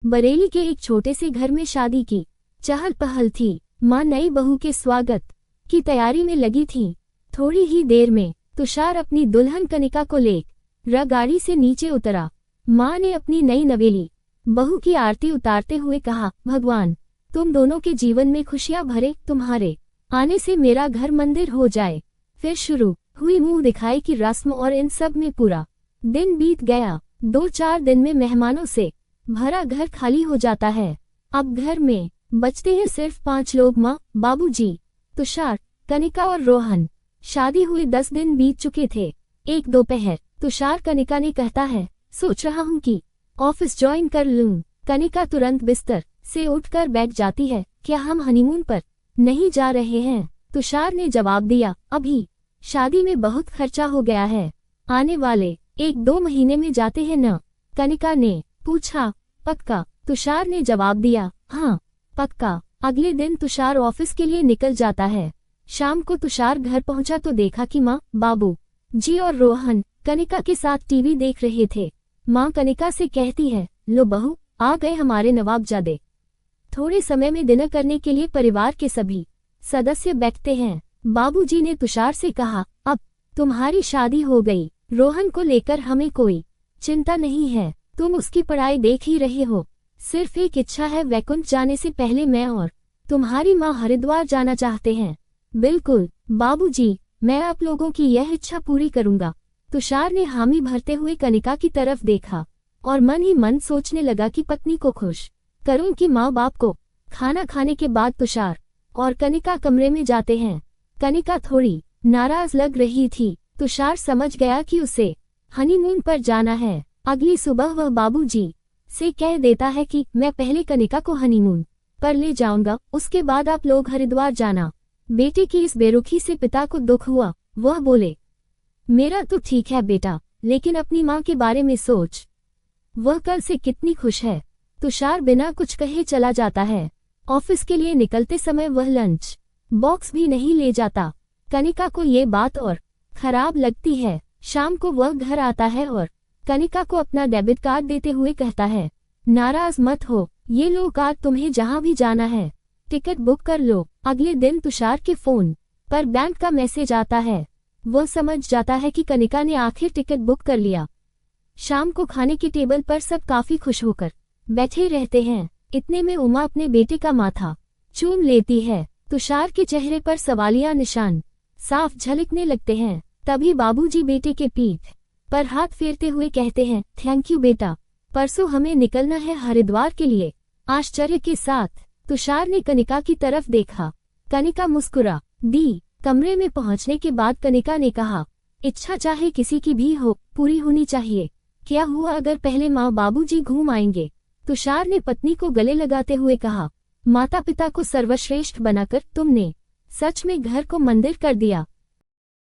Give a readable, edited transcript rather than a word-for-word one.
बरेली के एक छोटे से घर में शादी की चहल पहल थी। माँ नई बहू के स्वागत की तैयारी में लगी थी। थोड़ी ही देर में तुषार अपनी दुल्हन कनिका को लेकर गाड़ी से नीचे उतरा। माँ ने अपनी नई नवेली बहू की आरती उतारते हुए कहा, भगवान तुम दोनों के जीवन में खुशियां भरे, तुम्हारे आने से मेरा घर मंदिर हो जाए। फिर शुरू हुई मुंह दिखाई की रस्म और इन सब में पूरा दिन बीत गया। 2-4 दिन में मेहमानों से भरा घर खाली हो जाता है। अब घर में बचते हैं सिर्फ 5 लोग, माँ, बाबूजी, तुषार, कनिका और रोहन। शादी हुए 10 दिन बीत चुके थे। एक दोपहर तुषार कनिका ने कहता है, सोच रहा हूँ कि ऑफिस ज्वाइन कर लूँ। कनिका तुरंत बिस्तर से उठकर बैठ जाती है, क्या हम हनीमून पर नहीं जा रहे हैं? तुषार ने जवाब दिया, अभी शादी में बहुत खर्चा हो गया है, आने वाले 1-2 महीने में जाते हैं न? कनिका ने पूछा, पक्का? तुषार ने जवाब दिया, हाँ पक्का। अगले दिन तुषार ऑफिस के लिए निकल जाता है। शाम को तुषार घर पहुंचा तो देखा कि माँ, बाबू जी और रोहन कनिका के साथ टीवी देख रहे थे। माँ कनिका से कहती है, लो बहू, आ गए हमारे नवाबजादे। थोड़े समय में डिनर करने के लिए परिवार के सभी सदस्य बैठते हैं। बाबूजी ने तुषार से कहा, अब तुम्हारी शादी हो गई, रोहन को लेकर हमें कोई चिंता नहीं है, तुम उसकी पढ़ाई देख ही रहे हो। सिर्फ एक इच्छा है, वैकुंठ जाने से पहले मैं और तुम्हारी माँ हरिद्वार जाना चाहते हैं। बिल्कुल बाबूजी, मैं आप लोगों की यह इच्छा पूरी करूंगा। तुषार ने हामी भरते हुए कनिका की तरफ देखा और मन ही मन सोचने लगा कि पत्नी को खुश करूं कि माँ बाप को। खाना खाने के बाद तुषार और कनिका कमरे में जाते हैं। कनिका थोड़ी नाराज लग रही थी। तुषार समझ गया कि उसे हनीमून पर जाना है। अगली सुबह वह बाबूजी से कह देता है कि मैं पहले कनिका को हनीमून पर ले जाऊंगा, उसके बाद आप लोग हरिद्वार जाना। बेटे की इस बेरुखी से पिता को दुख हुआ। वह बोले, मेरा तो ठीक है बेटा, लेकिन अपनी माँ के बारे में सोच, वह कल से कितनी खुश है। तुषार बिना कुछ कहे चला जाता है। ऑफिस के लिए निकलते समय वह लंच बॉक्स भी नहीं ले जाता। कनिका को ये बात और खराब लगती है। शाम को वह घर आता है और कनिका को अपना डेबिट कार्ड देते हुए कहता है, नाराज मत हो, ये लो कार्ड, तुम्हें जहाँ भी जाना है टिकट बुक कर लो। अगले दिन तुषार के फोन पर बैंक का मैसेज आता है। वह समझ जाता है कि कनिका ने आखिर टिकट बुक कर लिया। शाम को खाने की टेबल पर सब काफी खुश होकर बैठे रहते हैं। इतने में उमा अपने बेटे का माथा चूम लेती है। तुषार के चेहरे पर सवालिया निशान साफ झलकने लगते हैं। तभी बाबूजी बेटे के पीठ पर हाथ फेरते हुए कहते हैं, थैंक यू बेटा, परसों हमें निकलना है हरिद्वार के लिए। आश्चर्य के साथ तुषार ने कनिका की तरफ देखा। कनिका मुस्कुरा दी। कमरे में पहुंचने के बाद कनिका ने कहा, इच्छा चाहे किसी की भी हो, पूरी होनी चाहिए। क्या हुआ अगर पहले माँ बाबूजी घूम आएंगे? तुषार ने पत्नी को गले लगाते हुए कहा, माता पिता को सर्वश्रेष्ठ बनाकर तुमने सच में घर को मंदिर कर दिया।